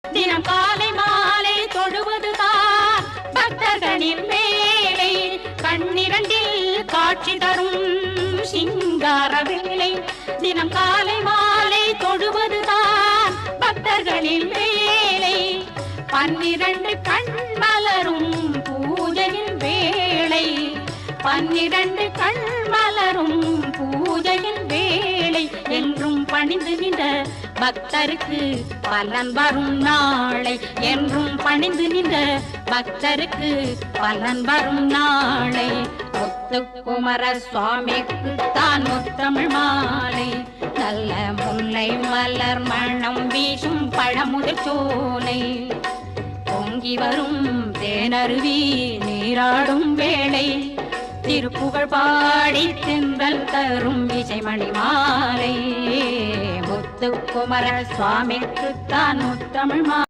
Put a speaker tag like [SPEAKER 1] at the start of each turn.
[SPEAKER 1] தினம் காலை மாலை தொழுவதுதான் பக்தர்களின் வேலை. கண்ணிரண்டில் காட்சி தரும் சிங்கார வேலை. தினம் காலை மாலை தொழுவதுதான் பக்தர்களின் வேலை. 12 கண் மலரும் பூஜையின் வேளை. 12 கண் மலரும் பூஜையின் வேளை. என்றும் பணிந்து நின்ற பக்தருக்கு பலன் வரும் நாளை. என்றும் பணிந்து நின்ற பக்தருக்கு பலன் வரும் நாளை. முத்துக்குமர சுவாமிக்கு தான் முத்தமிழ் மாலை. நல்ல முல்லை மலர் மணம் வீசும் பழமுதிர் சோலை. பொங்கி வரும் தேனருவி நீராடும் வேளை. திருப்புகழ் பாடி தென்றல் தரும் இசைமணி மாலை. முத்துக்குமர சுவாமிக்கு தான் முத்தமிழ் மாலை.